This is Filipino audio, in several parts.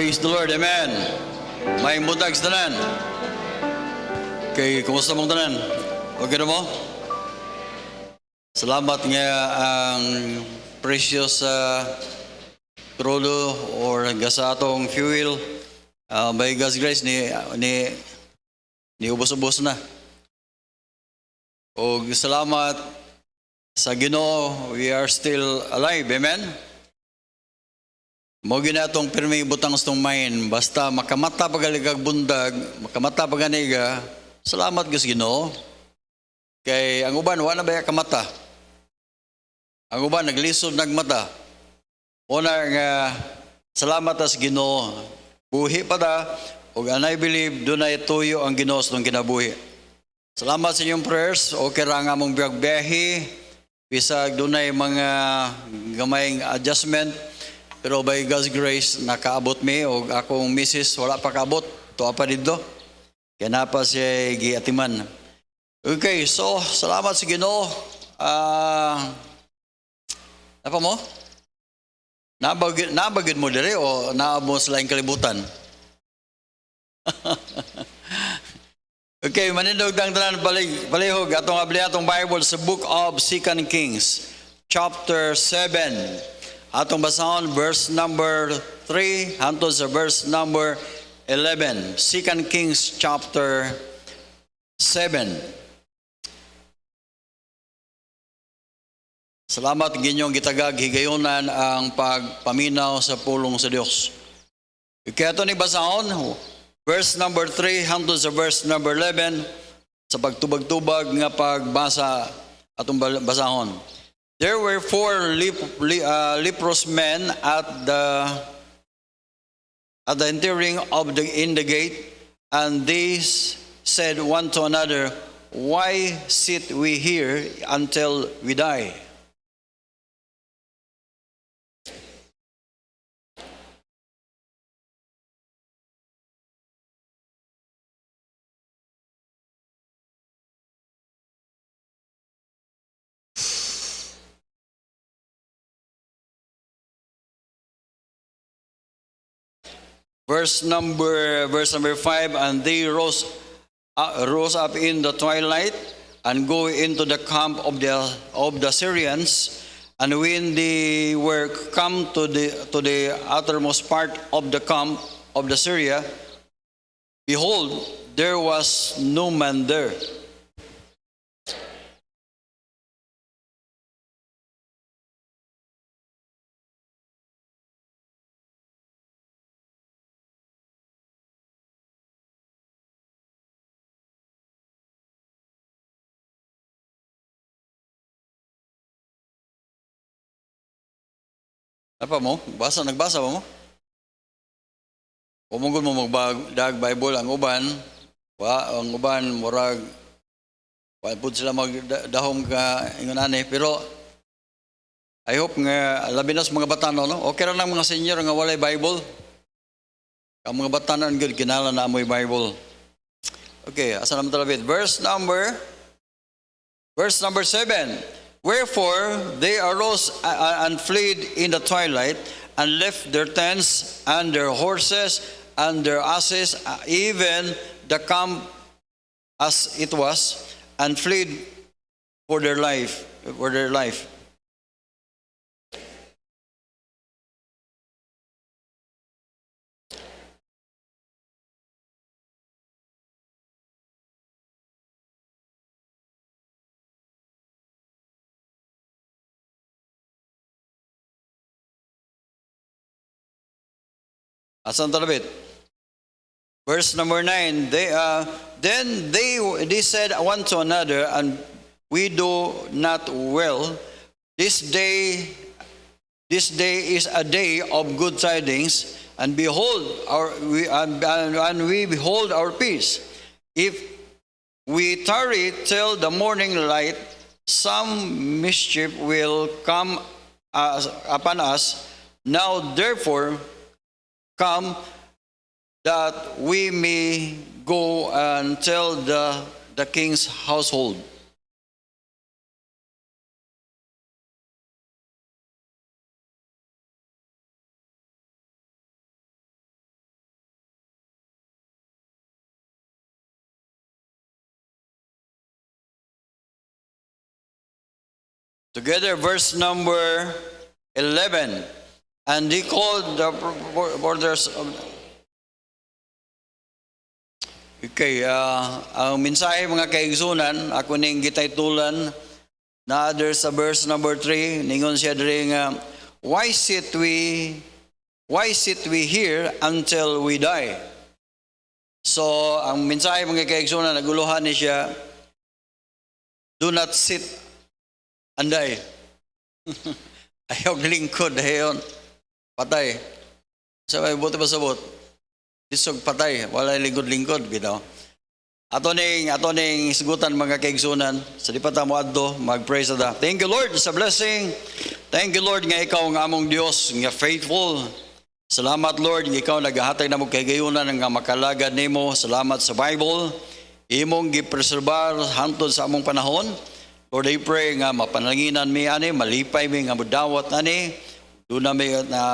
Praise the Lord, Amen. May buntag sa tanan. Kay, kumusta mong tanan? Okay na mo? Salamat nga ang precious crudo or gasa atong fuel. By God's grace, ni ubos-ubos na. O salamat sa Ginoo, we are still alive, amen? Mo ginatong pirmi butang stong main, basta makamata pagaligag bundag, makamata paganiga, salamat gus Ginoo. Kay ang uban wala ba kamata? Ang uban naglisod nagmata. Una nga salamat as Ginoo. Buhi pa ta ug anay believe dunay tuyo ang Ginoo sa kinabuhi. Salamat sa inyong prayers. Okay ra nga mong biyahe bisag dunay mga gamayng adjustment. Pero by God's grace, nakaabot mi o akong misis wala pa kaabot. Tuwa pa dito. Kaya na pa siya giatiman. Okay, so salamat sa Ginoo. Apa mo? Nabagid mo dire o naabo sa laing kalibutan? Okay, manindog tang tanan palihog atong abli atong Bible sa Book of 2 Kings, chapter 7. Atong basahon verse number 3 hangtod sa verse number 11. 2 Kings chapter 7. Salamat ginyong gitagag higayonan ang pagpaminaw sa pulong sa Dios. Kaya ito ni basahon verse number 3 hangtod sa verse number 11 sa pagtubag-tubag nga pagbasa atong basahon. There were 4 leprous men at the entering of in the gate, and they said one to another, "Why sit we here until we die?" Verse number 5, and they rose up in the twilight and go into the camp of the Syrians. And when they were come to the uttermost part of the camp of the Syria, behold, there was no man there. Apa mo? Nagbasa ba mo? Umunggon mo magdag Bible ang uban, murag pud sila magdahom ka ingon ani, pero I hope nga labi na sa mga batanon, no? Okay ra nang mga senior nga walay Bible. Ang mga batanon gud kinahanglan na amoy Bible. Okay, asa naman talabit? Verse number 7. Wherefore they arose and fled in the twilight, and left their tents and their horses and their asses, even the camp as it was, and fled for their life. Asan talabit? Verse number 9. Then they said one to another, and we do not well. This day is a day of good tidings, and behold we behold our peace. If we tarry till the morning light, some mischief will come upon us. Now therefore come, that we may go and tell the king's household. Together, verse number 11. And he called the borders of... Okay, ang mensahe mga kaigsunan, ako ning gitaytulan na other sa verse number 3, ningon siya diri nga, why sit we here until we die? So, ang mensahe mga kaigsunan, naguluhan ni siya, do not sit and die. Ayaw lingkod, ayaw patay. Sabay, buti pa sabot. Isog patay, wala lingkod-lingkod, bitaw. Ato ning isgutan mga kaigsunan, sa di pa ta mo adto, mag-pray sa da. Thank you Lord sa blessing. Thank you Lord nga ikaw nga among Dios nga faithful. Salamat Lord nga ikaw nagahatag na mo kagayunan nga makalagad nimo. Salamat sa Bible. Imong gipreserbar hantod sa among panahon. Lord, I pray nga mapananginan mi ani, malipay mi nga mudawat ani. Doon na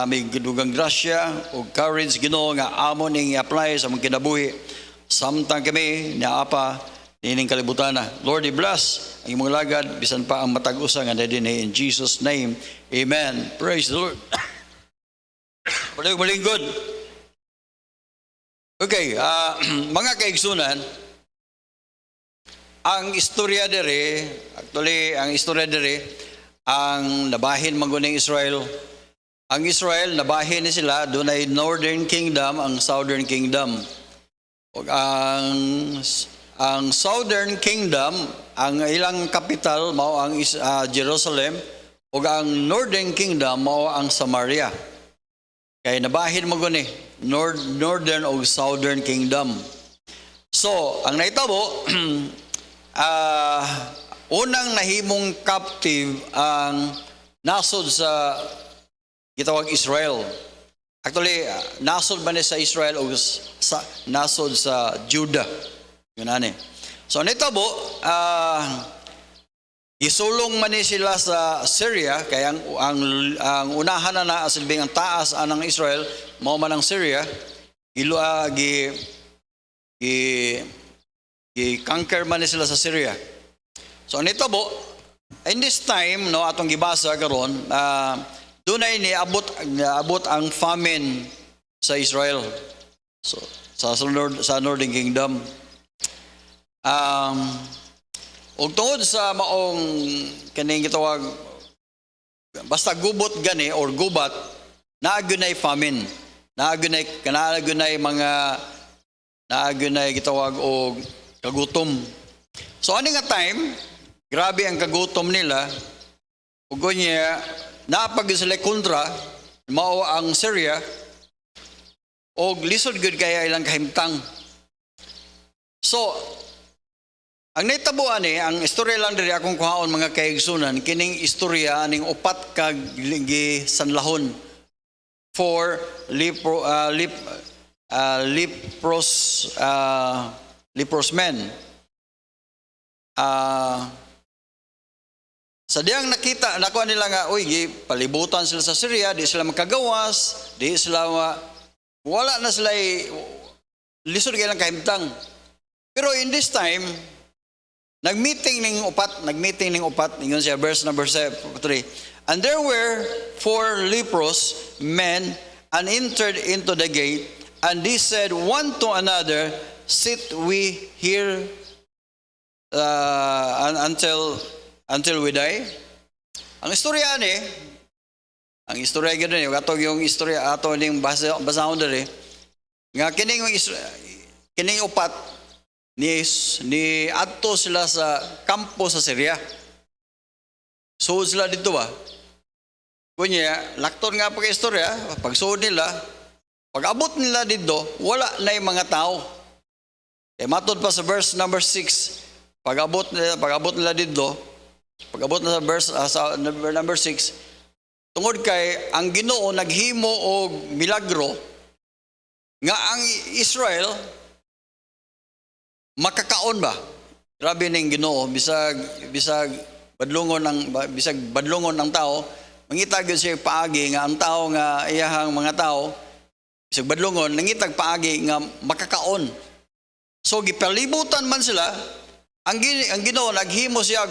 may gidugang grasya o courage Ginoo nga amon ning i-apply sa mga kinabuhi. Samtang kami naapa nining kalibutan na. Lord, i-bless ang imong lagad bisan pa ang matag-usa nga dinhi in Jesus name. Amen. Praise the Lord. Maling good. Okay, mga kaigsunan, ang istorya dere, actually ang istorya dere ang nabahin maguning Israel. Ang Israel, nabahin ni sila, doon ay Northern Kingdom, ang Southern Kingdom. Ang Southern Kingdom, ang ilang capital, mao ang Jerusalem, o ang Northern Kingdom, mao ang Samaria. Kaya nabahin mo guni, Northern o Southern Kingdom. So, ang naitabo, unang nahimong captive ang nasod sa gitawag Israel. Actually, nasod ba ni sa Israel o nasod sa Judah? Yun ani. So, nitabo, isulong man ni sila sa Syria, kaya ang unahan na asilbing ang taas anang Israel, mao man ang Syria, i-conquer man ni sila sa Syria. So, nitabo, in this time, no, atong gibasa karon, doon ay niabot ang famine sa Israel. So, sa Northern Kingdom. Ug tungod sa maong kaning gitawag basta gubot gani or gubat, naagunay famine. Naagunay gitawag og kagutom. So ani nga time, grabe ang kagutom nila. Ug niya napag sila kontra mao ang Syria og lisod gud kaya ilang kahimtang. So ang naitabuan ang istorya lang diri akong kuhaon mga kaigsunan, kining istorya ning upat ka sanlahon for leprous men. Sa diyang nakita, nakuha nila nga, palibutan sila sa Syria, di sila makagawas, di sila, wala na sila, lisod kailang kahimtang. Pero in this time, nag-meeting ning upat, yun siya, verse number 3. And there were 4 leprous men and entered into the gate, and they said one to another, sit we here until we die. Ang istorya gano'n yung atong yung istorya ato ning basahon dere nga kining upat ni adto sila sa kampo sa Syria. So sila dito ba? Kunya lakton nga pag istorya, pag suod nila, pag abot nila dito, wala na yung mga tao. Matod pa sa verse number 6, pag abot nila dito, pag-abot na sa verse number 6, tungod kay ang Ginoo naghimo og milagro nga ang Israel makakaon ba? Grabe ning Ginoo bisag badlongon ng tao, mangita gyud siya paagi nga ang tao nga iyahang mga tao bisag badlongon nangitag paagi nga makakaon. So gipalibutan man sila ang Ginoo naghimo siya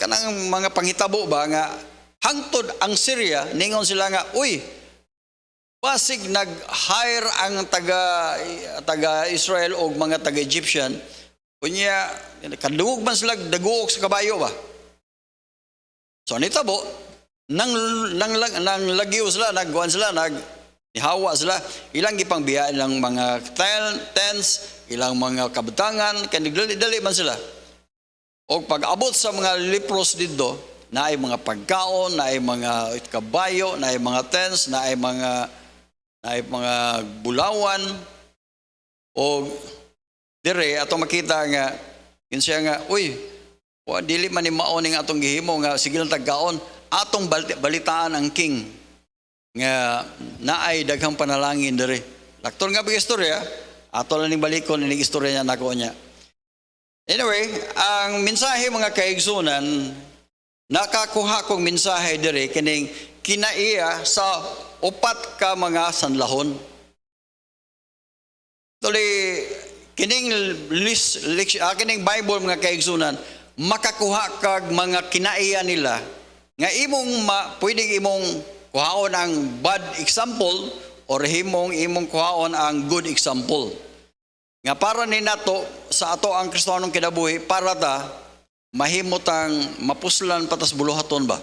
kanang mga panghitabo ba nga hangtod ang Syria ningon sila nga uy basig nag-hire ang taga Israel o mga taga Egyptian kunya kadugog man sila daguok sa kabayo ba. So nitabo nang lagyo sila nagguan sila nihawa sila ilang gipang biya ilang mga tents ilang mga kabutangan kanigdali man sila. O pag abot sa mga lepros dito, na ay mga pagkaon, na ay mga kabayo, na ay mga tents, na ay mga bulawan, o dire, ato makita nga, yun siya nga, uy, dili man ni maoning atong gihimo nga, sige lang tagkaon, atong balitaan ang king, nga na ay daghang panalangin dire. Laktor nga pag-istorya, ato lang ning balikon, ning istorya niya nako niya. Anyway, ang mensahe mga kaigsunan, nakakuha kong mensahe dire kining kinaiya sa upat ka mga sanlahon. Tuloy, kining kining Bible mga kaigsunan, makakuha kag mga kinaiya nila nga pwedeng imong kuhaon ang bad example or imong kuhaon ang good example. Nga para ni nato sa ato ang Kristiyanong kinabuhi para ta mahimutang mapuslan patas buluhaton ba.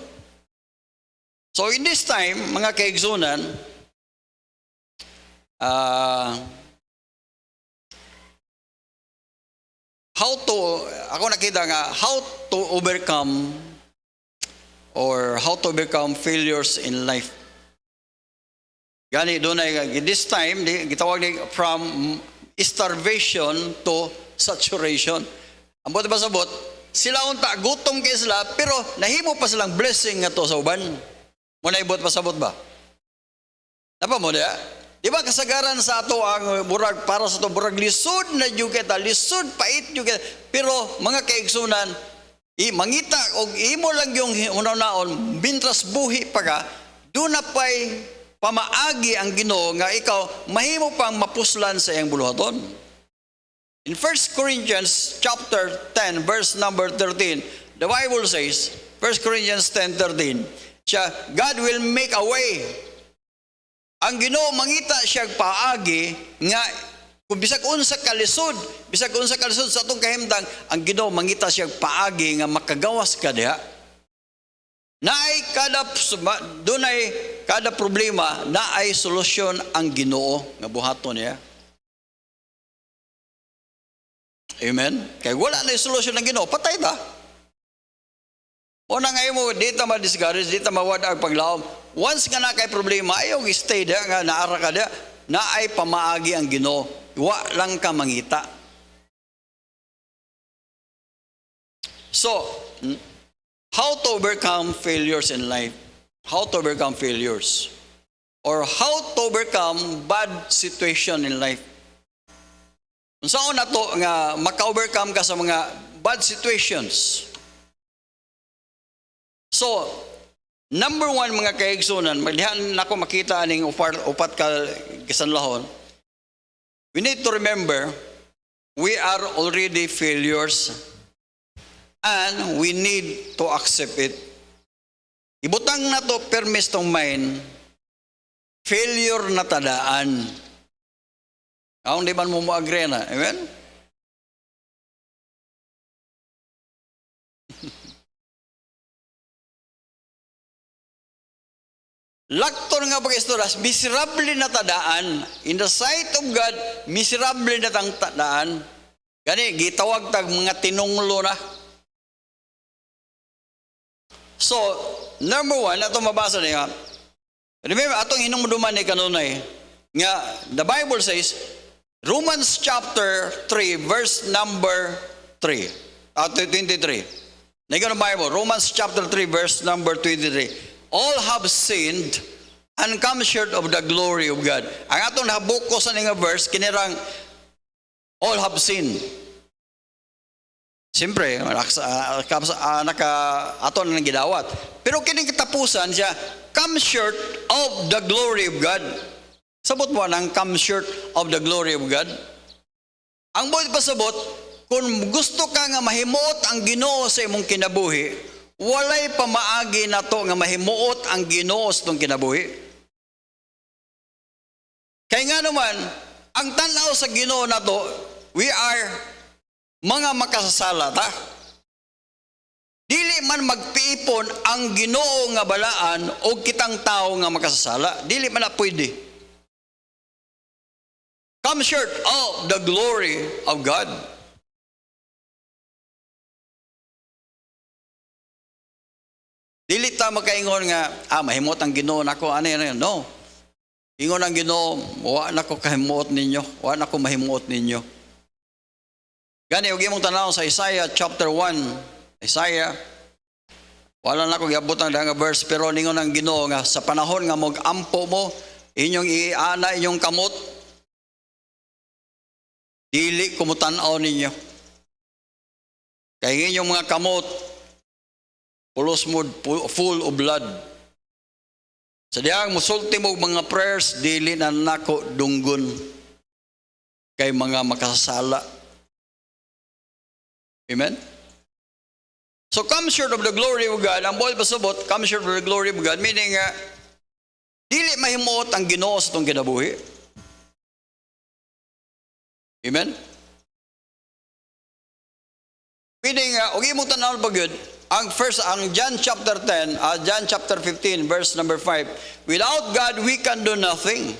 So in this time mga kaigsunan ako nakita nga how to overcome failures in life. Gani doon ay this time gitawag ni from starvation to saturation. Ang buti ba sabot, sila unta gutom kay sila pero nahimo pa silang blessing nga to sa uban. Mo na ibot pa sabot ba? Napa mo dia? Di ba kasagaran sa ato ang burag para sa to burag lisod na jud kita, lisod pait jud kita. Pero mga kaigsunan, mangita og imo lang yung unaw-naon bintras buhi pa ka, do na pay pamaagi ang Ginoo nga ikaw mahimo pang mapuslan sa iyang buluhaton. In 1 Corinthians chapter 10 verse number 13, the Bible says, 1 Corinthians 10:13, God will make a way. Ang Ginoo mangita siya paagi nga kung bisag unsa kalisod sa atong kahimtang, ang Ginoo mangita siya paagi nga makagawas ka diha. Naay kada problema na ay solusyon ang Ginoo nga buhaton niya. Amen. Kay wala na solusyon ng Ginoo, patay ta. O na ngayon mo, di ta ma-discourage, di ta mawada ang paglaom. Once nga na kay problema, ayaw stay da nga naara ka da, na ay pamaagi ang Ginoo. Wa lang ka mangita. So, how to overcome failures in life? How to overcome failures? Or how to overcome bad situation in life? Kung saan na to nga maka-overcome ka sa mga bad situations? So, number one mga kaigsunan, malihan na ko makita aning upat ka kasanlahon, we need to remember, we are already failures and we need to accept it. Ibutang na to permis tong mind, failure na tadaan. Kung di man mo agree na, amen? Lakton nga pag-istoras, miserable na tadaan. In the sight of God, miserable na tang tadaan. Gani, gitawag tag mga tinunglo na. So, number one, ito mabasa niya. Remember, atong hinumuduman ni kanunay, nga, the Bible says, Romans chapter 3, verse number 3, 23. Nagano Bible, Romans chapter 3, verse number 23. All have sinned and come short of the glory of God. Ang atong nabuko sa nga verse, kinirang, all have sinned. Siyempre, aton na gidawat. Pero kining katapusan siya, come short of the glory of God. Sabot mo nang come short of the glory of God. Ang buot pasabot, kung gusto ka nga mahimuot ang Ginoo sa imong kinabuhi, walay pamaagi na to nga mahimuot ang Ginoo sa itong kinabuhi. Kaya nga naman, ang tanaw sa Ginoo na to, we are mga makasasala ta. Dili man magpiipon ang Ginoo nga balaan o kitang tao nga makasasala. Dili man na pwede. Come short of the glory of God. Dili ta makaingon nga, mahimot ang Ginoo nako, ano yan? No. Ingon ang Ginoo, wa na ko kahimuot ninyo, wa na ko mahimuot ninyo. Gani, huwag mong tanaw sa Isaiah chapter 1. Isaiah, wala na ko giabot ang nga verse, pero ningon ang Ginoo nga, sa panahon nga mag-ampo mo, inyong iana, inyong kamot, dili kumutanaw ninyo. Kaya inyong mga kamot, pulos mo full of blood. Sa diyang musulti mo mga prayers, dili na nako dunggon kay mga makasala. Amen? So come short of the glory of God. Ang boy pasabot, come short of the glory of God, meaning dili mahimuot ang Ginoo sa itong kinabuhi. Amen? Meaning, huwag mo tanaw ba good? Ang John chapter 10, John chapter 15, verse number 5, without God, we can do nothing.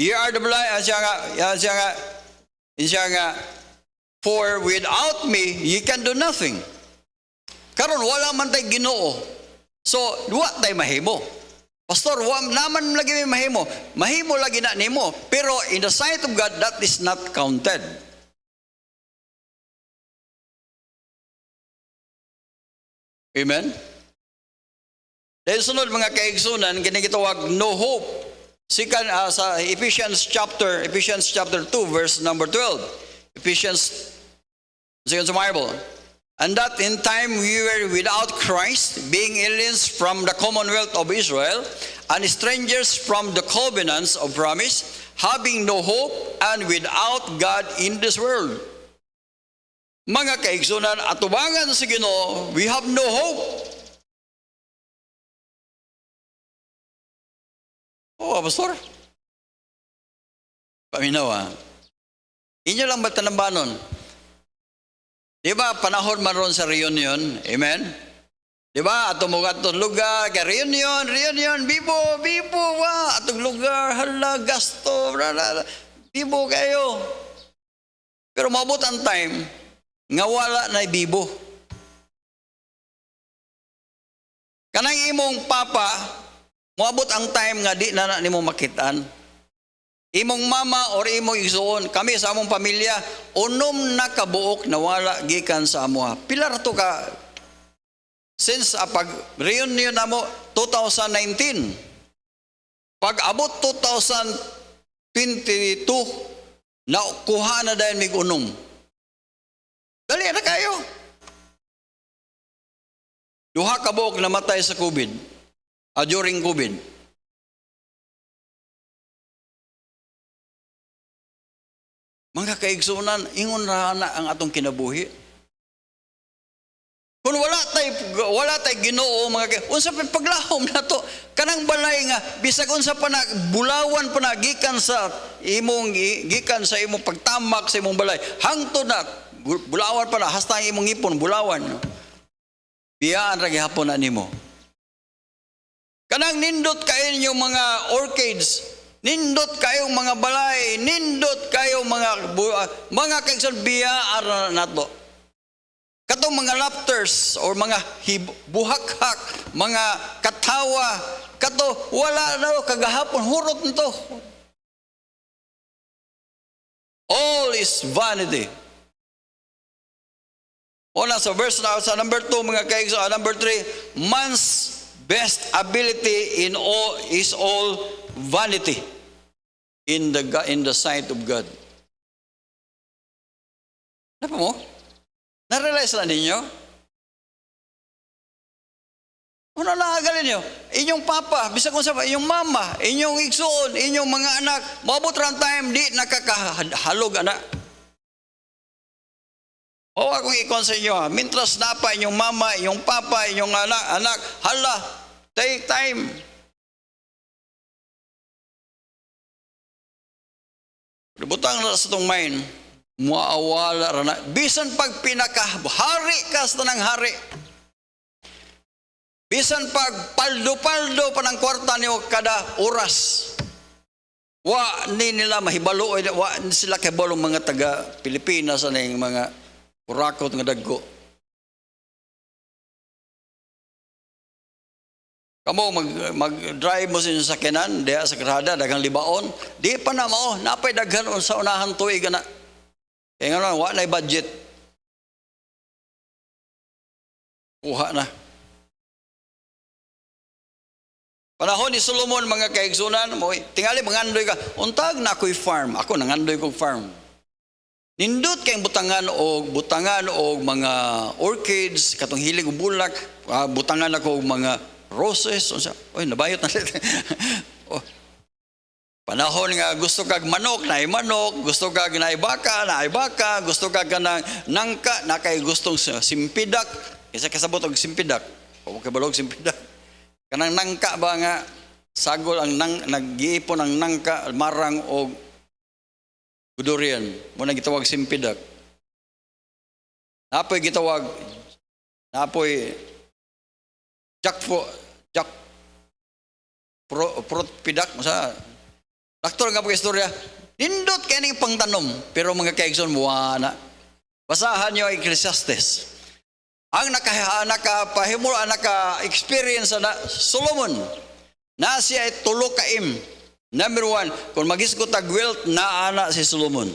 Ye are the blind, siya nga, for without me, ye can do nothing. Karon wala man tay Ginoo. So, wa tay mahimo. Pastor, wa naman lagi may mahimo. Mahimo lagi na nimo, pero in the sight of God, that is not counted. Amen? Dahil sunod mga kaigsunan, ginagitawag no hope. Sa Ephesians chapter 2, verse number 12. Ephesians, second sa Bible. And that in time we were without Christ, being aliens from the commonwealth of Israel, and strangers from the covenants of promise, having no hope and without God in this world. Mga kaigsunan, atubangan sa Ginoo, we have no hope. Pastor? Paminaw Inyo lang ba tanambanon? Di ba panahon man ron sa reunion? Amen? Di ba? Atong mga atong lugar, reunion, bibo, atong lugar, hala, gasto, bibo kayo. Pero mabot ang time, nga wala na bibo. Kanang imong papa, mabot ang time nga di na nimo makitaan. Imong mama or imong igsoon, kami sa among pamilya, unom na kabuok na wala gikan sa amuha. Pilar to ka, since pag reunion na mo, 2019, pag abot 2022, nakuha na dahil mig unom. Dali na kayo. Duha kabuok namatay sa COVID, during COVID. Mga kaigsunan, ingon na ang atong kinabuhi. Kung wala tay Ginoo, unsa pa paglahom na to, kanang balay nga, bisag unsa pa na, bulawan pa na, gikan sa imong pagtamak sa imong balay, hangtod na, bulawan pa na, hasta ang imong ipon, bulawan. Biyaan ra gihapon na nimo. Kanang nindot kayo inyong mga orchids, nindot kayong mga balay, nindot kayong mga kaigsoon, biyaan na to. Katong mga laughters or mga buhakhak, mga katawa, wala na kagahapon, hurot nito. All is vanity. Una sa verse sa number 2, mga kaigsoon, number 3, man's best ability in all is all vanity in the sight of God. Ano mo? Na-realize na ninyo? Ano nakagalin nyo? Inyong papa, bisag kung saan, inyong mama, inyong igsuon, inyong mga anak, maabot ran time, di nakakahalog anak. O akong ikon sa inyo, mintras napa inyong mama, inyong papa, inyong anak, hala, take time. Butang na sa itong mind, muawala na. Bisan pag pinakahari ka sa tanang hari. Bisan pag paldo-paldo pa ng kwarta niyo kada oras. Wa ni nila mahibalo, wa sila kahibalo mga taga Pilipinas na yung mga kurakot nga dagko. Kamo mag-drive mo sa inyong sakyanan, diya sa karada, dagang libaon, di pa na mao, napay daghan sa unahan tuig na. Kaya nga wa na budget. Kuha na. Panahon ni Solomon, mga kaigsunan, tingali mangandoy ka, untag na ako'y farm, ako nangandoy kong farm. Nindot kayong butangan o mga orchids, katong hilig o bulak, butangan ako mga roses, oy, nabayot na. Oh. Panahon nga gusto kag manok, naay manok, gusto kag naay baka, gusto kag kanang nangka, na kay gustong simpidak, isa kasabot og simpidak, o kabalog simpidak. Kanang nangka ba nga, sagol ang nag-iipon ang nangka, marang o gudurian, muna gitawag simpidak. Napoy gitawag, napoy pidak sa doktor nga pag-istorya, nindot kaya ning pangtanom, pero mga kaigson muwana. Basahan niyo Ecclesiastes. Ang nakapahimula, naka-experience na Solomon, na siya ay tulo kaim. Number 1, kung magisgot tag wealth, naana si Solomon.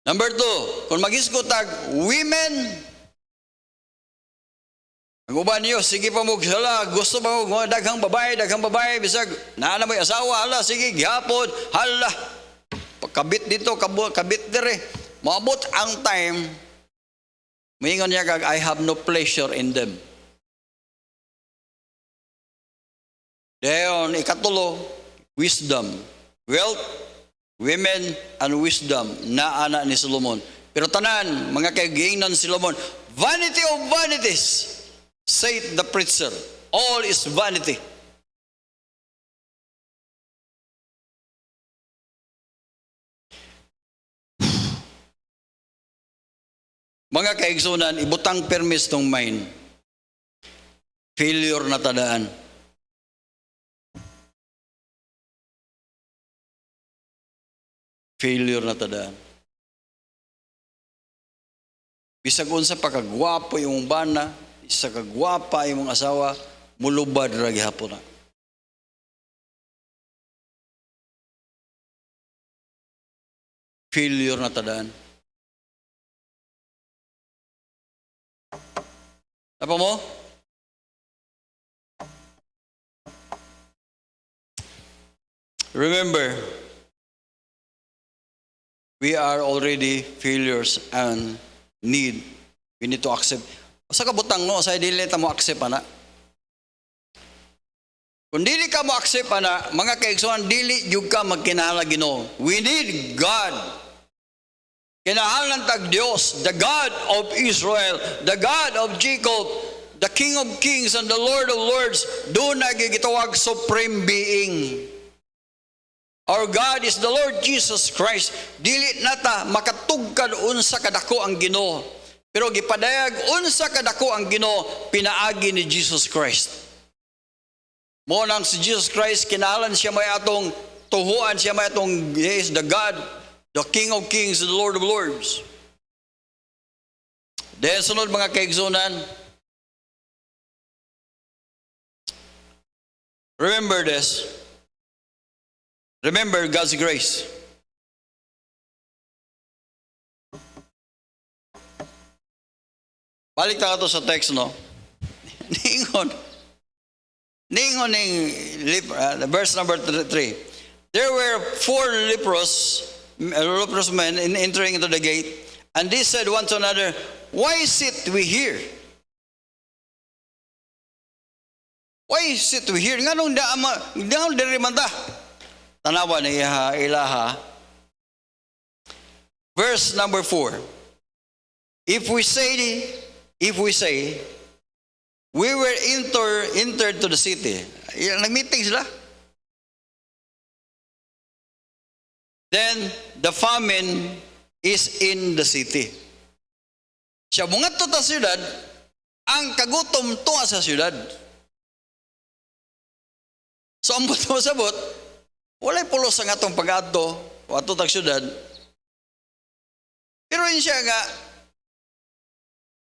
Number 2, kung magisgot tag women, ang uban niyo, sige pa mo, hala, gusto pa mo, daghang babae, bisag, naana mo yung asawa, hala, sige, gihapon, hala, pagkabit dito, kabit dire, maabot ang time, mahingon niya kag, I have no pleasure in them. Dayon, ikatulo, wisdom, wealth, women, and wisdom, naana ni Solomon. Pero tanan, mga kaigiingnan si Solomon, vanity of vanities, said the preacher, all is vanity. Mga kaigsunan, ibutang permis tong mind. Failure na tadaan. Failure na tadaan. Bisag unsa pa kagwapo yung bana, isa kagwapa yung mga asawa, mulubad ra gihapon na. Failure na tadaan. Apa mo? Remember, we are already failures and we need to accept. Sa kabutang no, sa dili ta mo accept ana. Kung dili ka mo accept ana, mga kaigsuhan, dili jud ka magkinahanglan Ginoo. We need God. Kinahanglan tag Dios, the God of Israel, the God of Jacob, the King of Kings and the Lord of Lords. Doon na gitawag supreme being. Our God is the Lord Jesus Christ. Dili nata makatugkad unsa kadako ang Ginoo. Pero gipadayag unsa kadako ang Ginoo pinaagi ni Jesus Christ. Mo nang si Jesus Christ kinahanglan siya may atong tuhuan, siya may atong He is the God, the King of Kings, the Lord of Lords. Dahil sunod mga kaigsunan, remember this. Remember God's grace. Balik na ka to sa text, no? Ningon verse number 3. There were 4 leprous men entering into the gate, and they said one to another, why sit we here? Why sit we here? Nga nung daang diri man ta. Tanawa na ilaha. Verse number 4. If we say, we were entered to the city. Nag-meeting sila. Then, the famine is in the city. Siya mga to ta syudad, ang kagutom tuwa sa syudad. So, ang buto sabot, walay pulos ang atong pag-adto, o ato tag syudad. Pero yun siya nga,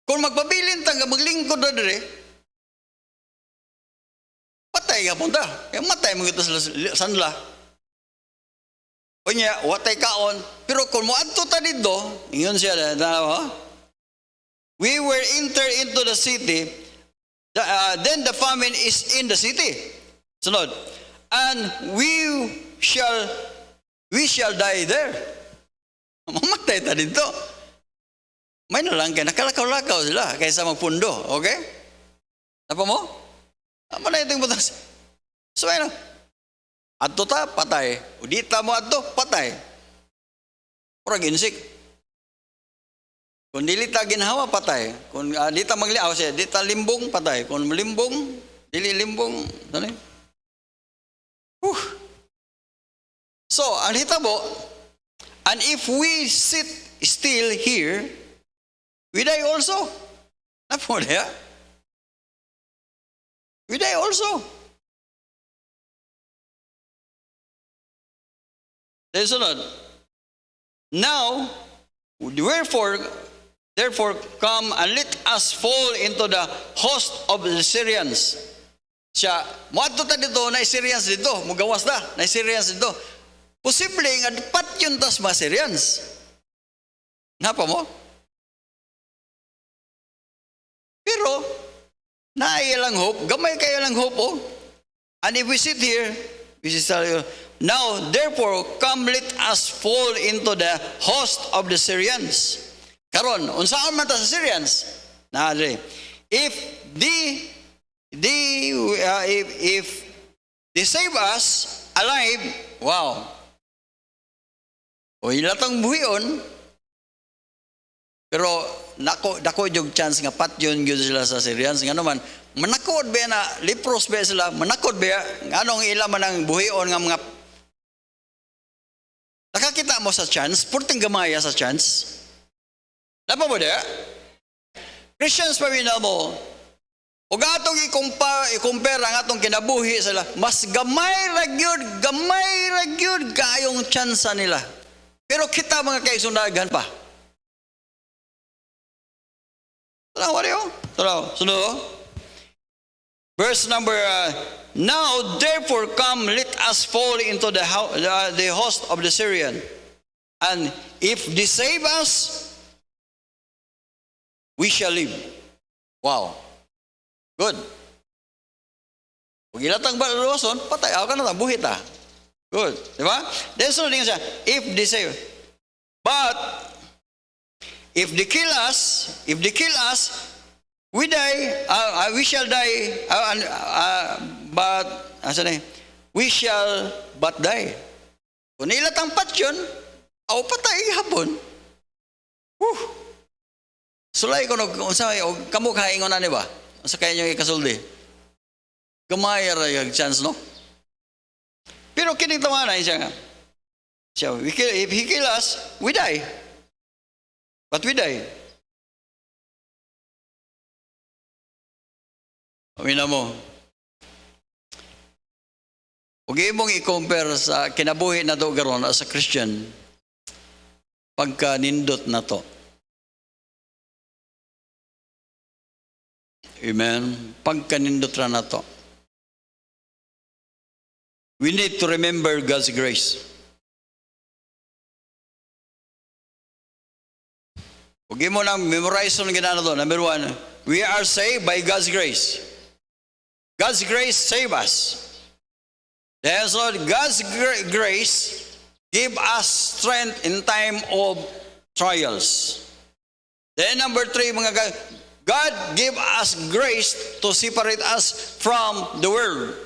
kung magpabilin tang maglingkod na dire, patay ka punta. Kaya matay mo ito sa sanla. O niya, watay kaon. Pero kung mo adto ta dito, ingon siya na, we were entered into the city, then the famine is in the city. Sunod. And we shall die there. Mamatay ta dito. May na lang kaya nakalakaw-lakaw sila kaysa magpundo. Okay? Napa mo? Ama na itong butang. So ayun. Adto ta, patay. Udita mo adto, patay. Purag insik. Kung dili ta ginhawa, patay. Kung di ta magliaw siya, di ta limbong, patay. Kung limbong, dili limbong, ano yun? So, ang hitabo, and if we sit still here, we die also. Napo niya? We die also. Then sunod. Now, therefore come and let us fall into the host of the Syrians. Siya, moadto ta dito, na Syrians dito, mugawas na, na Syrians dito. Posible nga pat yun tas mga Syrians. Napa mo? Pero, naaya lang hope, gamay kayo lang hope, oh. And if we sit here, we tell you, now, therefore, come let us fall into the host of the Syrians. Karon, unsaan man ta sa Syrians? If they save us alive, wow. O ilatang buhion, pero dako yung chance nga pat yun sila sa Syrians. Nga naman, manakod ba na, lepros ba sila, manakod ba, anong ilaman ng buhion nga mga, nakakita mo sa chance, purting gamaya sa chance. Napa mo dia? Christians pa rin mo, o atong i-compare ang atong kinabuhi sila, mas gamay ragyod kayong tsansa nila. Pero kita mga kaisundagan pa. Sunod. Verse number, now therefore come, let us fall into the host of the Syrian. And if they save us, we shall live. Wow. Good. Kung ilatang baluwason, patay ako ka na, buhit ah. Good. Diba? Then sunod din siya, if they save. But, if they kill us, we die, we shall die, but, we shall but die. Kung ilatang patyon, patay hapon. Sulay ko, kamukha ingon na ba? Sa kaya nyo ikasuldi. Gamaya yung chance, no? Pero kining tawanan siya nga. So, if he kill us, we die. But we die. Amina mo. Huwag mong i-compare sa kinabuhi na to garon as a Christian pagka nindot na to. Amen. Pagka nindot na to. We need to remember God's grace. Huwag mo nang memorize ang ginana to. Number 1, we are saved by God's grace. God's grace save us. Then so God's grace give us strength in time of trials. Then number 3, mga God give us grace to separate us from the world.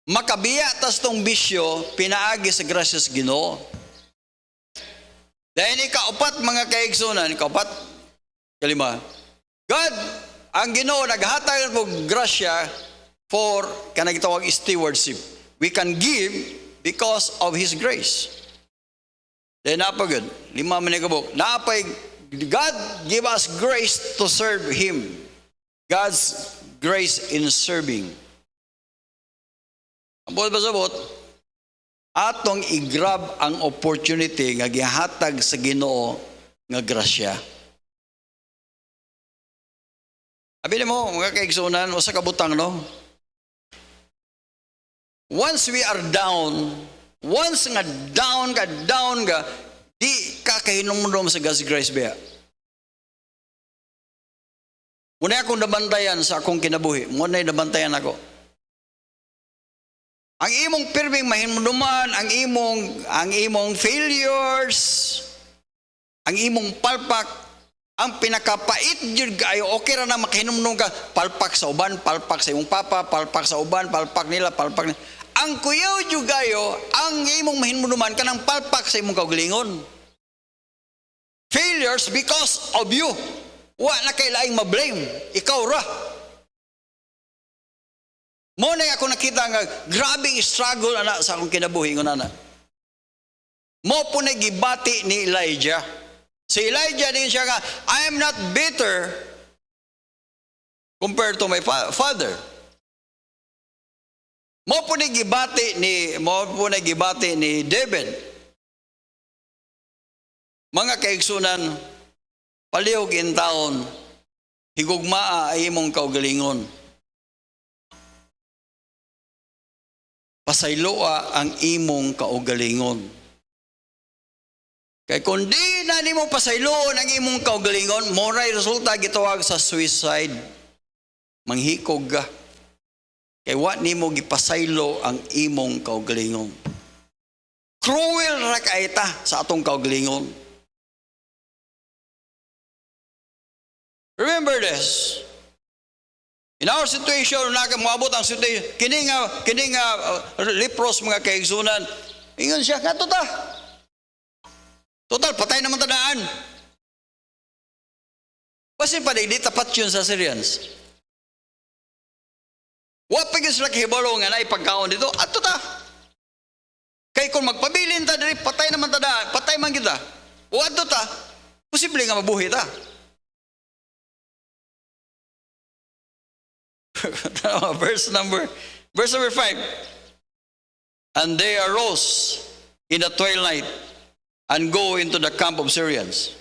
Makabiya tas tong bisyo, pinaagi sa grasyas Ginoo. Dahil ikaupat mga kaigsunan, ikaupat, kalima, God, ang Ginoo naghatag mo grasya for kanang gitawag stewardship. We can give because of His grace. Dahil napagod, 5 manigabok, napay God give us grace to serve Him. God's grace in serving. Ang ba sabot? Atong i-grab ang opportunity nga gihatag sa Ginoo nga grasya. Abi mo, mga kaigsunan, o sa kabutang, no? Once we are down, once nga down ka, di ka kahinumdum sa God's grace ba? Muna akong nabantayan sa akong kinabuhi. Muna nabantayan ako. Ang imong pirming mahinumduman, ang imong failures, ang imong palpak, ang pinakapait jud kayo, okay ra na makahinumdum ka, palpak sa uban, palpak sa imong papa, palpak sa uban, palpak nila, palpak nila. Ang kuyaw jud kayo, ang imong mahinumduman kanang palpak sa imong kaugalingon. Failures because of you. Wa na kay laing ma-blame, ikaw ra. Mo na ako nakita nga grabing struggle ana sa akong kinabuhi ngon ana. Mo po nagibati ni Elijah. Si Elijah din siya nga, I am not bitter compared to my father. Mo po nagibati ni David. Mga kaigsunan, palihog in taon, higugmaa ay imong kaugalingon. Pasayloa ang imong kaugalingon. Kay kung di na nimo pasayloon ang imong kaugalingon, moray resulta gitawag sa suicide. Manghikog ka. Kay wa nimo gipasaylo ang imong kaugalingon. Cruel ra kay ta sa atong kaugalingon. Remember this. In our situation, moabot ang situation, kining lepros mga kaigsunan, ingon siya, kato ta. Total, patay naman tadaan. Kasi pa di tapat yun sa Syrians. Wapag sila kahibalo nga na ipagkaon dito, ato ta. Kaya kung magpabilin ta, patay naman tadaan, patay man kita. O ato ta, posible nga mabuhi ta. verse number 5. And they arose in the twilight and go into the camp of Syrians.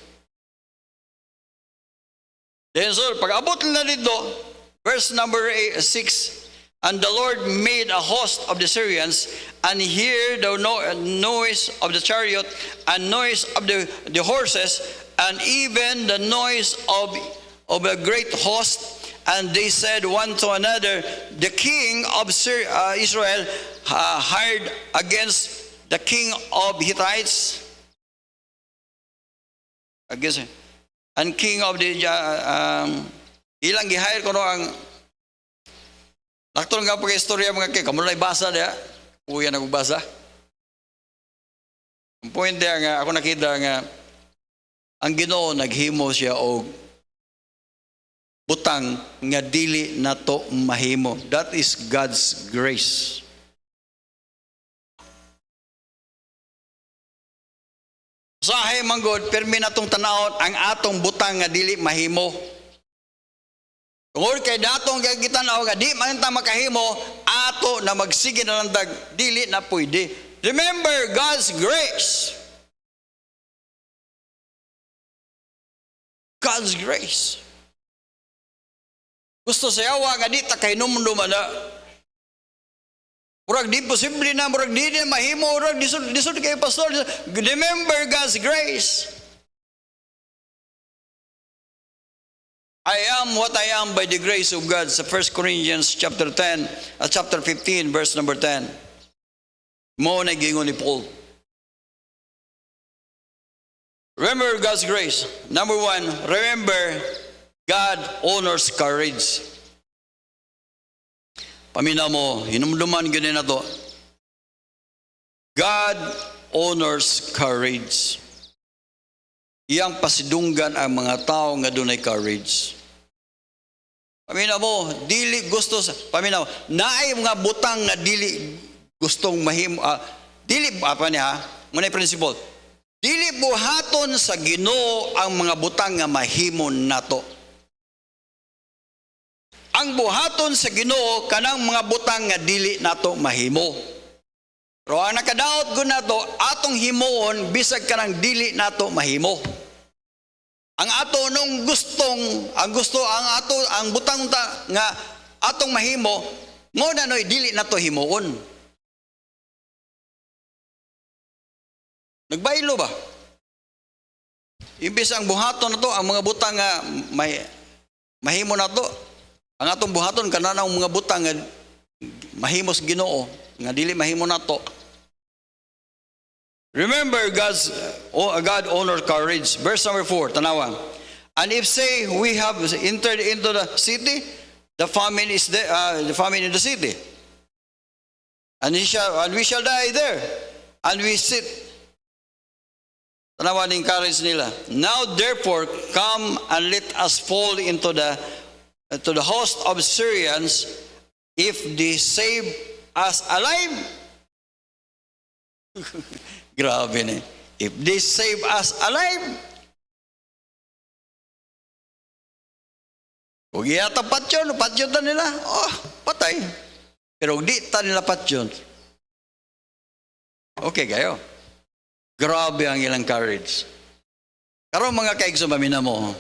Then so pag-abot nila dito, verse number 6, and the Lord made a host of the Syrians, and hear the noise of the chariot and noise of the horses, and even the noise of a great host. And they said one to another, the king of Israel hired against the king of Hittites, and king of the ilang gihire ko no ang nakton nga pag-istorya mga kay kamulay basa dia, kuya nagbasa. Ang point dia nga ako nakita nga ang Ginoo naghimo siya og butang nga dili nato mahimo. That is God's grace. Usahay manggod, permi natong tanawon ang atong butang nga dili mahimo. Tungod kay datong gitanaw nga di man ta makahimo, ato na magsige na lang dag dili na pwede. Remember God's grace. God's grace. Gusto sayawa nga di ta kay numdum ana. Murag di posible na, murag di mahimo, murag disud kay pastor. Remember God's grace. I am what I am by the grace of God sa 1 Corinthians chapter 10, chapter 15 verse number 10. Mo na gingon ni Paul. Remember God's grace. Number 1, remember God honors courage. Paminaw mo, hinumduman ganyan na to. God honors courage. iyang pasidunggan ang mga tao nga dunay courage. Paminaw mo, dili gusto sa paminaw, naay mga butang nga dili gustong mahimo dili apa niya, muna principle. Dili buhaton sa Ginoo ang mga butang nga mahimo nato. Ang buhaton sa Ginoo kanang mga butang nga dili nato mahimo. Pero ang nakadaot gud nato atong himuon bisag kanang dili nato mahimo. Ang ato nung ang butang nga atong mahimo mo na noy dili nato himuon. Nagbaylo ba? Imbis ang buhaton nato ang mga butang nga mahimo nato. Ang atong buhaton kanang mga butang nga mahimos Ginoo nga dili mahimo nato. Remember God honors courage. Verse number 4, tanawa. And if say we have entered into the city, the famine is there, the famine in the city, and we shall die there, and we sit. Tanawa ning courage nila. Now therefore come and let us fall into the host of Syrians, if they save us alive. Grabe na. If they save us alive. Kung iyata patyon ta nila, patay. Pero di ta nila patyon. Okay kayo. Grabe ang ilang courage. Karon mga kaigsumamin mo,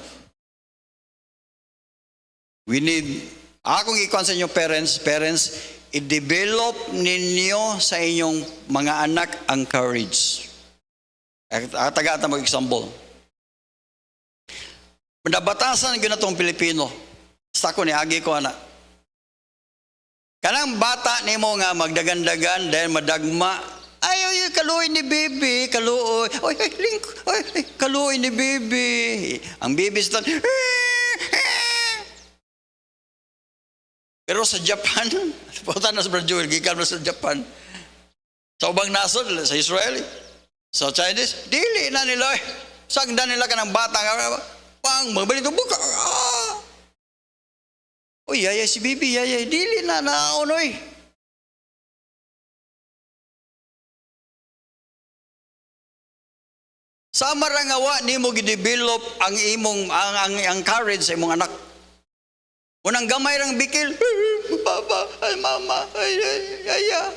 we need, akong ikuan sa inyo parents, i-develop ninyo sa inyong mga anak ang courage. Taga-ata mag-example. Mandabatasan yun na itong Pilipino. Sa ko ni agi ko anak. Kanang bata ni mo nga magdagandagan dahil madagma. Ay, kaluoy ni baby, kaluoy. Kaluoy ni baby. Ang baby sa pero sa Japan, punta na sa Brazil, gikan na sa Japan. Sa ubang nasod, sa Israel, sa Chinese, dili na nila. Sagda nila ka ng bata, magbalik ito buka. Uy, yaya si Bibi, yaya, dili na naunoy. Sa marangawa, ni mo gidevelop ang imong, ang courage sa imong anak. Unang gamay rang bikil, papa, ay mama, ay yaya.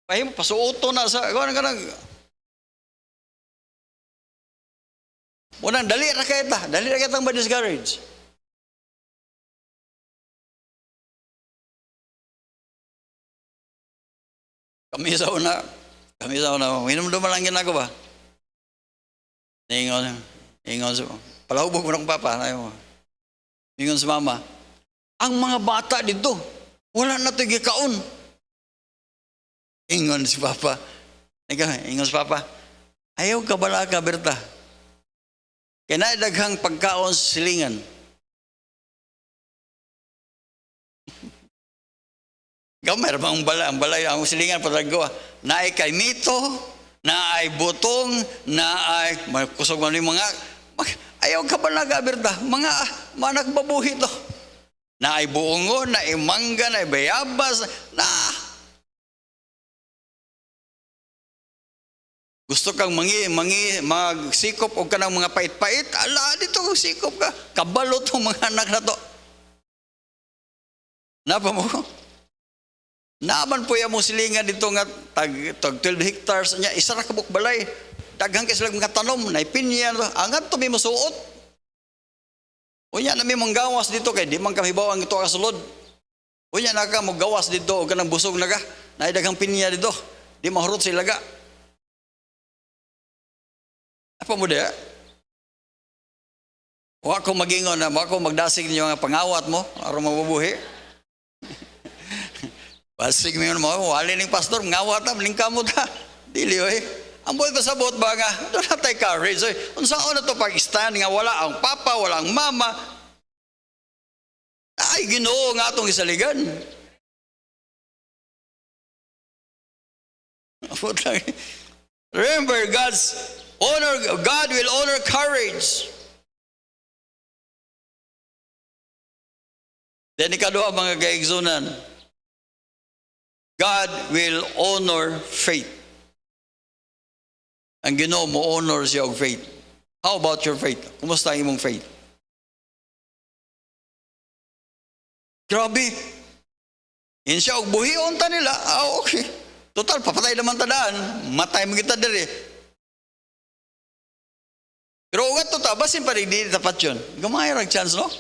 Pahimo, pasuoto na sa, kanang. Unang dali ra kita ang ma-discourage. Kami sa una, minumduman lang ginagawa. Ingon sa palahubog mo ng papa, ingon sa mama, ang mga bata dito, wala na ito gikaon. Ingon si papa, ayaw ka bala ka, Berta. Kaya daghang pagkaon sa silingan. Gamay bang ang balay, ang silingan patagawa. Naay kay mito, naay butong, naay kusog man yung mga, ayaw ka ba nag-abirta? Mga nagbabuhi to. Na ay buongo, na ay mangga, na ay bayabas, na gusto kang magsikop o ka ng mga pait-pait, ala, dito sikop ka. Kabalo itong mga anak na to. Napa mo? Naaman po yung silingan dito nga tag 12 hectares niya, isa ra kabuk balay. Daghang kay sila mga tanom, na ipinya, angat to may masuot. Unya na may manggawas dito kay di man kami bawang ito kasulod. Unya na ka magawas dito o kanang busog na ka, na daghang pinya dito, di mahurot sila ga. Apa mo dia? Wa ko magingon na, wa ko magdasig niyo nga pangawat mo, aron mabubuhi. Pasig mo yun mo, wali ning pastor, ngawat na, malingkamot ha. Dili oy. Ang buhay pasabot ba nga, doon na tayo courage. Kung saan na ito Pakistan, nga wala ang papa, wala ang mama. Ay, Ginoo nga itong isaligan. Remember, God will honor courage. Then ikaduha mga kaigsunan, God will honor faith. Ang Ginoo mo honor siya og faith. How about your faith? Kumusta ang imong faith? Grabe. In siya og buhion ta nila. Okay. Total papatay naman tadaan. Matay mo kita diri. Pero ugat to ta basin pa di tapat yon. Gamay ra chance no?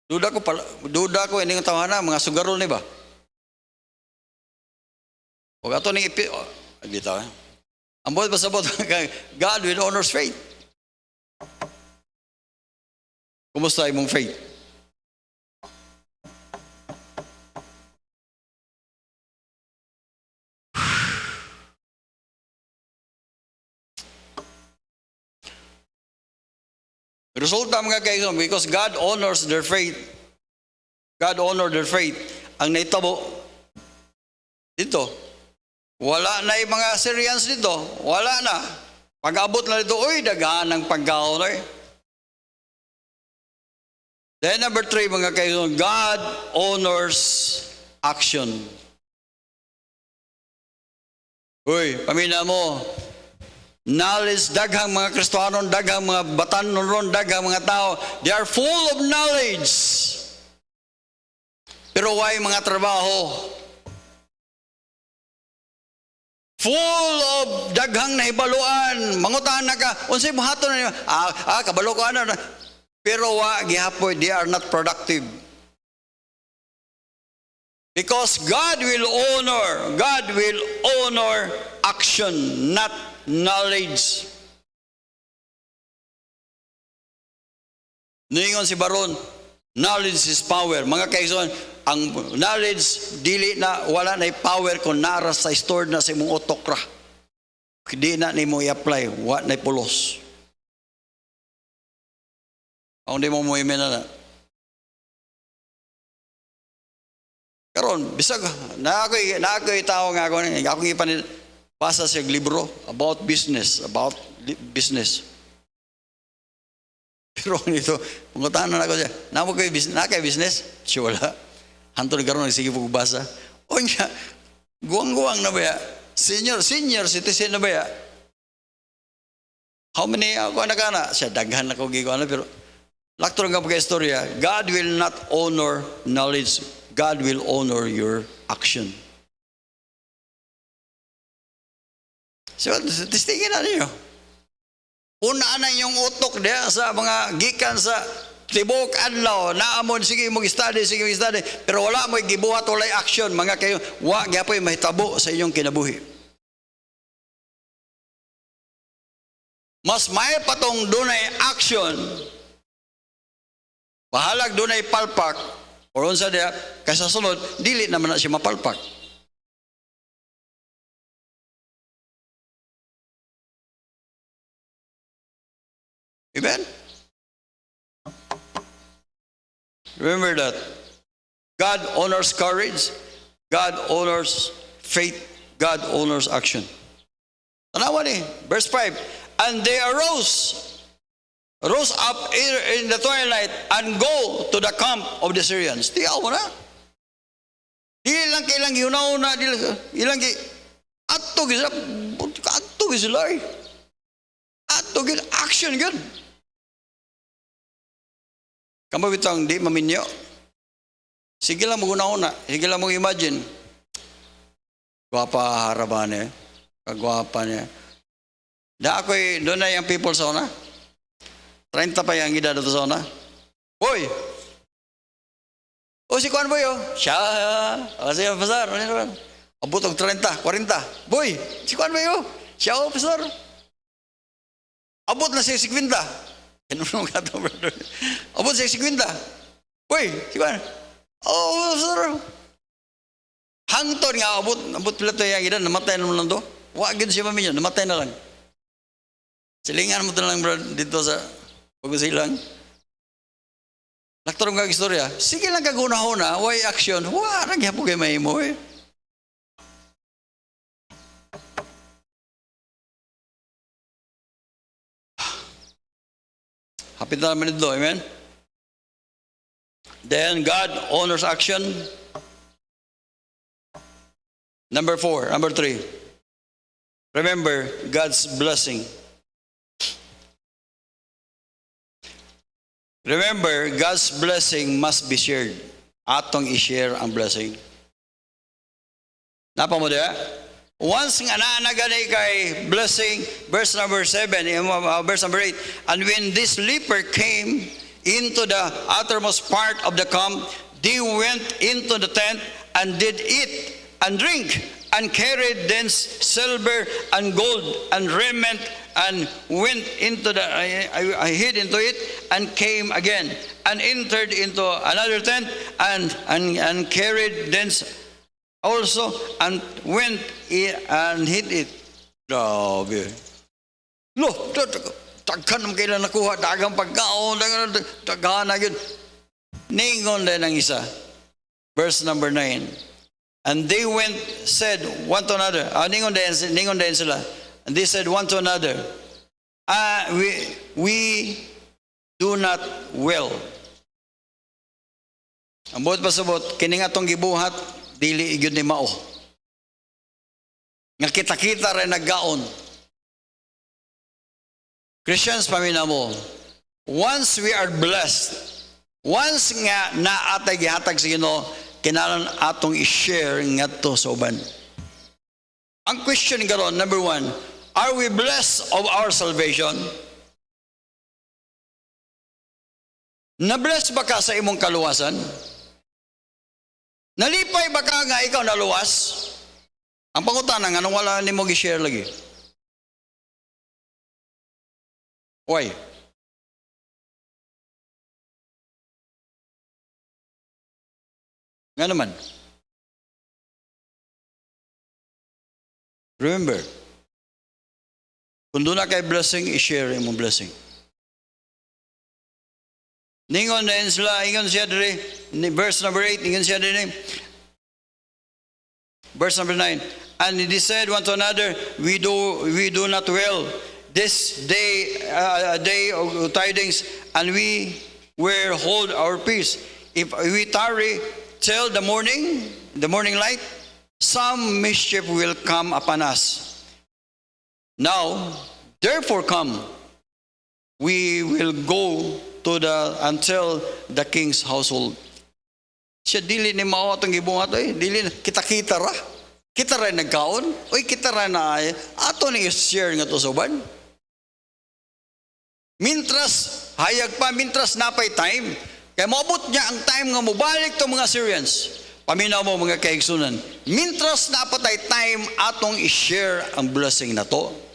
Duda ko ini nga tawanan mga sugarol ni ba? Ug ato ning ipi bitaw. Ambot pasabot God will honors faith. Kumusta imong faith? Resulta mga kaibigan, because God honors their faith. God honored their faith. Ang naitabo dito, wala na yung mga Syrians dito. Wala na. Pag-abot na dito, uy, dagahan ng pagkaon. Then number 3 mga kaibigan, God honors action. Uy, pamina mo, knowledge, daghang mga Kristohanon, daghang mga batanon, daghang mga tao, they are full of knowledge. Pero why mga trabaho? Full of daghang nahibaluan. Mangutan na ka, unsay buhaton na niyo? Kabalo ko ano. Pero gihapoy, they are not productive. Because God will honor action, not knowledge. Ningon si Baron, knowledge is power. Mga kaibigan, ang knowledge dili na wala na power kung nara sa stored na sa imong utok ra. Di na nimo i-apply, wa na pulos. Ang di mo mo na. Karon bisag na ako'y tao nga ako pasa siya libro about business. Pero nito, pangutanan ako siya, nakay business? Siya wala. Hantod karon nagsige po basa. O niya, guwang-guwang na ba ya? Senior citizen na ba ya? How many ako anak-anak? Siya daghan ako gigawin pero lakto lang ka istorya. God will not honor knowledge. God will honor your action. So, testingin na niyo. Una na yung utok diya sa mga gikan sa tibok adlaw. Naamon, sige mong study. Pero wala mo gibuhat walay action. Mga kayo, gyapoy mahitabo sa inyong kinabuhi. Mas may patong dunay action. Pahalag dunay palpak. O unsa diya, kaysa sunod, dili naman na siya mapalpak. Amen? Remember that. God honors courage. God honors faith. God honors action. Tanawa ni, verse 5. And they rose up in the twilight and go to the camp of the Syrians. Tiyaw mo na. Dili lang kailang yunaw na. Ilang ato gila. Ato gila. Ato gila. Action gila. Kamu bitang di maminyo. Sige lang mag-una-una. Sige lang mag-imagine. Gwapa harapan niya. Kagwapa niya. Ako'y doon na yung people sa una. 30 pa yung edad doon sa una. Boy! O si Juan Boy o. Siya. Kasi yung pasar. Abot og 30, 40. Boy! Si Juan Boy o. Siya o pasar. Abot na siya 50. Abot siya 50. Boy! Si Juan. Oh, pasar. Hangton nga abot pala ito yung edad. Namatay naman lang to. Wagin siya maminyo. Namatay na lang. Silingan mo ito lang bro dito sa pag-usilang. Naktarong kang istorya. Sige lang kaguna-huna. Why action? Nagyapo kayo may mo eh. Hapit na naman ito, amen? Then God honors action. Number 3. Remember God's blessing. Remember, God's blessing must be shared. Atong i-share ang blessing. Napa mo diya? Once nga naanagani kay blessing, verse number 7, verse number 8, and when this leper came into the uttermost part of the camp, they went into the tent and did eat and drink and carried thence silver and gold and raiment and went into the I hid into it and came again and entered into another tent and carried thence also and went and hid it. Grabe. Lo, tagkan naman kailan nakuha, dagang pagkaon, daghan na yun. Ningon din ang isa. Verse number 9. And they went, said one to another, ningon din sila. And they said one to another, we do not well. Ang buot pasabot, kining atong gibuhat, dili igyon ni mao. Nga kita-kita rin naggaon. Christians, pamina mo, once we are blessed, once nga naatay gihatag sa Ginoo, kinalan atong i-share ngadto sa uban. Ang question karon, number 1, are we blessed of our salvation? Na-bless ba ka sa imong kaluwasan? Nalipay ba ka nga ikaw naluwas? Ang pangutana nga nung wala nimo gi-share lagi. Why? Nga naman. Remember, kung doon na kay blessing, i-share imong blessing. Ningon na sila, ingon siya diri, verse number 8, ingon siya diri, verse number 9, and they said one to another, we do not well this day, day of tidings, and we will hold our peace. If we tarry till the morning light, some mischief will come upon us. Now, therefore come, we will go until the king's household. Siya dili ni mao atong gibuhat dili kita-kita ra. Kita ra nagkaon, kita ra na ato ni share nga to sa uban. Mintras hayag pa, mintras napay time. Kaya maabot niya ang time nga mobalik to mga Syrians. Paminaw mo mga kaigsunan, mintras napatay time atong i-share ang blessing na to.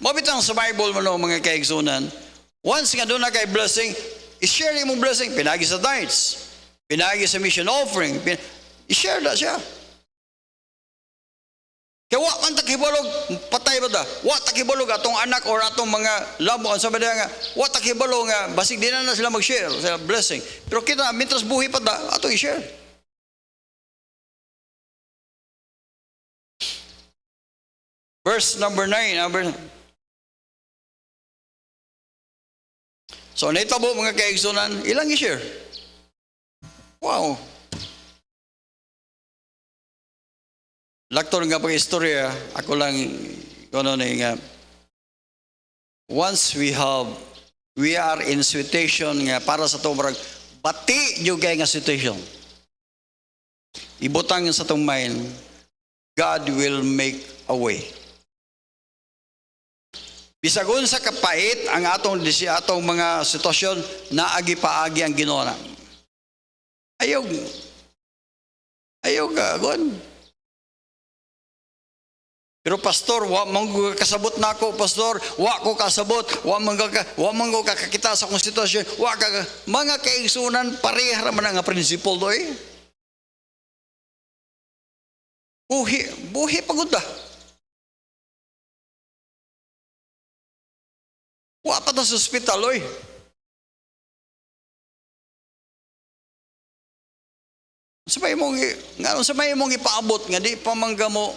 Mabitang sa Bible mo no, mga kaigsunan, once nga doon na kay blessing, i-share yung blessing, pinagi sa tithes, pinagi sa mission offering, i-share na siya. Kaya wa man takibalog, patay ba da? Wa takibalog atong anak or atong mga lamo, sa bada nga, wa takibalog nga, basig din na sila mag-share sa blessing. Pero kita, mintras buhi pa da, atong i-share. Verse number 9. So, naitabo mga kaigsunan, ilang i-share? Wow. Laktor nga pag-istorya, ako lang, nga, once we are in situation nga para sa itong bati nyo kaya nga situation. Ibutang sa itong mind, God will make a way. Bisagon sa kapait ang atong mga sitwasyon na agi-paagi ang Ginoo. Ayaw gagon. Pero pastor, wa man ko kasabot nako, pastor, wa ko kasabot, wa man ko kakakita sa akong sitwasyon, mga kaigsunan pareha man nga principle doy. Buhi pagod da. Wa pa ta sa ospital oy. Sa may mong ipaabot nga di pamangga mo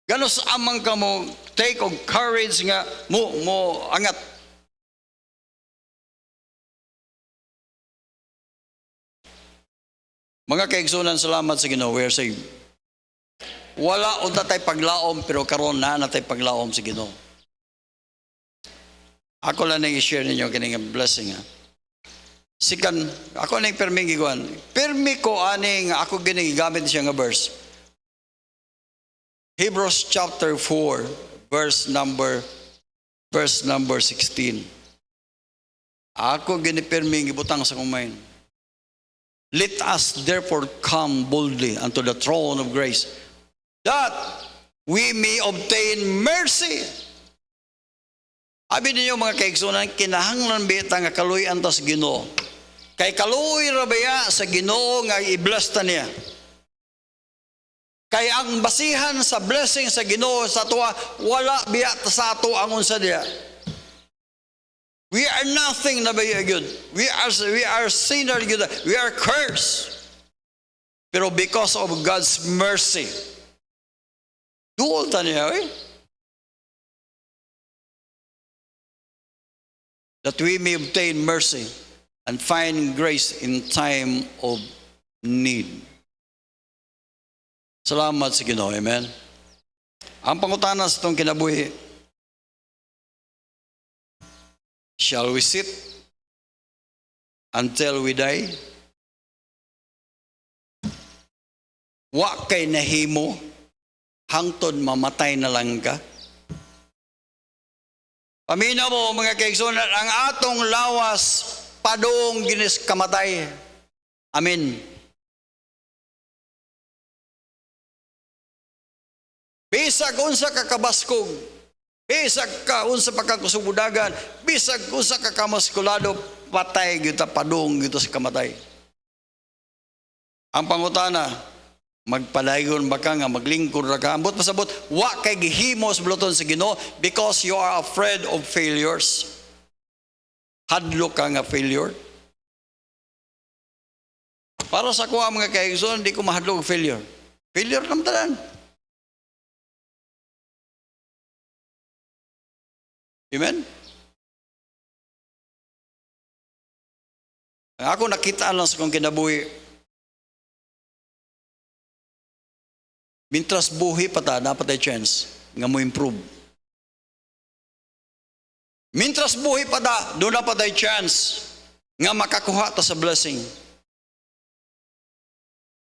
ganos amang ka mo take og courage nga mo angat. Mga kaigsunan, salamat sa Ginoo, we are saved. Wala unta tay paglaom pero karon na natay paglaom sa Ginoo. Ako lang nang i-share ninyo kining blessing ha. Sikan ako nang perming giguan. Permi ko aning ako gini gamit siya nga verse. Hebrews chapter 4 verse number 16. Ako gini perming gibutang sa kumain. Let us therefore come boldly unto the throne of grace, that we may obtain mercy. Abi ninyo mga kaigsunan, kinahanglan bita nga kaluy-an ta sa Ginoo. Kay kaluy ra baya sa Ginoo nga i-bless ta niya. Kay ang basihan sa blessing sa Ginoo sa tuwa, wala biya ta sa ato ang unsa diya. We are nothing na baya good. We are sinner good. We are cursed. Pero because of God's mercy, duol ta niya that we may obtain mercy and find grace in time of need. Salamat sa Ginoo. Amen. Ang pangutana sa itong kinabuhi, shall we sit until we die? Wa kay nahimo hangtod mamatay na lang ka? Pamina mo mga kaigsunan, ang atong lawas padong ginis kamatay. Amen. Bisag unsa ka kabaskog, bisag ka unsa pagkakusubudagan, bisag unsa ka kamaskulado, patay gyud ta padong gyud sa kamatay. Ang pangutana, magpadayon ba ka nga maglingkod ra ka? Ambot pasabot, wa kay gihimos buluton sa Ginoo because you are afraid of failures. Hadlo ka nga failure. Para sa kuha mga kaigsoon, di ko mahadlok failure. Failure naman tanan. Amen? Ako nakita lang sa kong kinabuhi. Mintras buhi pa ta, dapat ay chance nga mo improve. Mintras buhi pa ta, doon dapat ay chance nga makakuha ta sa blessing.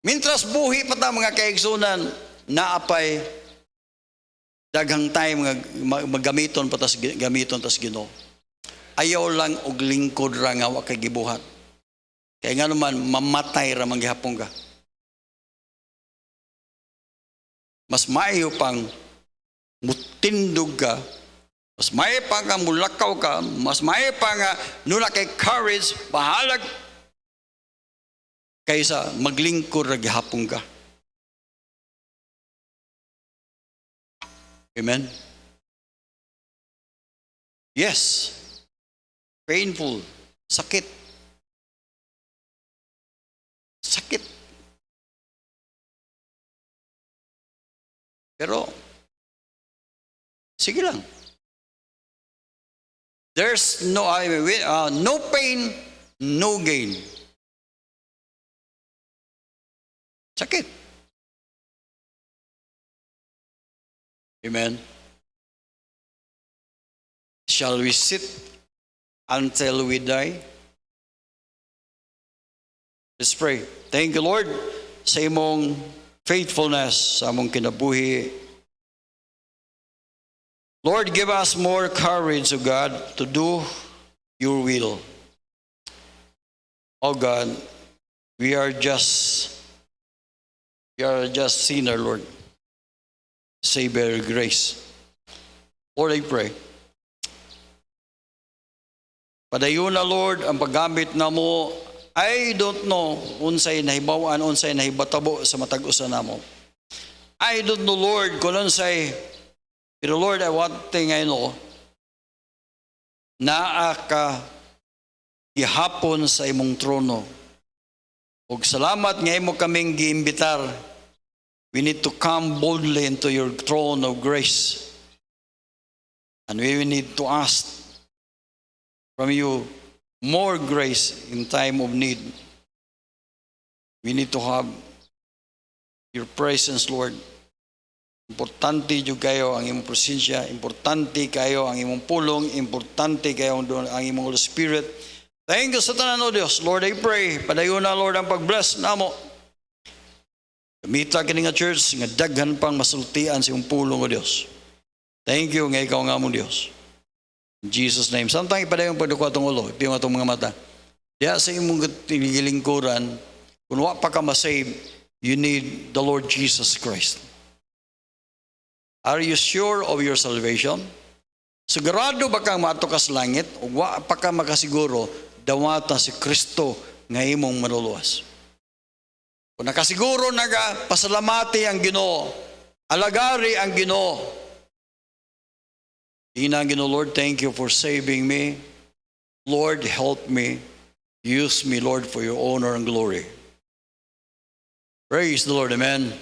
Mintras buhi pa ta mga kaigsunan, naapay daghang time nga maggamiton pa tas gamiton tas Ginoo. Ayaw lang og lingkod ra nga wa kay gibuhat. Kaya nga naman mamatay ra manggihapon ka. Mas maayo pang mutindog ka, mas maayo pang ka mulakaw ka, mas maayo pang nuna kay courage, bahalag kaysa maglingkod ra gihapon ka. Amen? Yes. Painful. Sakit. Sakit. Pero, sige lang. There's no pain, no gain. Sakit. Amen. Shall we sit until we die? Let's pray. Thank you, Lord, sa imong faithfulness, sa among kinabuhi. Lord, give us more courage, O God, to do your will. O God, we are just sinner, Lord. Save our grace. Lord, I pray. Padayon na, Lord, ang paggamit na mo, I don't know unsay nahibawan, unsay nahibatabo sa matag-usa namo. I don't know, Lord, kung unsay, pero Lord, one thing I know, naa ka gihapon sa imong trono. Ug salamat nga imo kaming giimbitar. We need to come boldly into your throne of grace And we will need to ask from you more grace in time of need. We need to have your presence, Lord. Importante jud kayo ang imong presensya, importante kayo ang imong pulong, importante kayo ang imong Holy Spirit. Thank you sa tanan, O Dios. Lord, I pray, padayon na, Lord, ang pag-bless namo. Kamita kini nga church, nga daghan pang masultian sa imong pulong, O Dios. Thank you, nga ikaw nga mong Dios. In Jesus' name. Samtang ipadayon pagduko atong ulo, ipiyong atong mga mata. Diya sa imong tinigilingkuran, kung wa pa ka masave, you need the Lord Jesus Christ. Are you sure of your salvation? Sigurado ba kang maato ka sa langit o wa pa ka makasiguro dawata si Kristo nga imong manuluwas? Kung nakasiguro naga, pasalamati ang Ginoo, alagari ang Ginoo. Ina Ginoo, Lord, thank you for saving me. Lord, help me. Use me, Lord, for your honor and glory. Praise the Lord. Amen.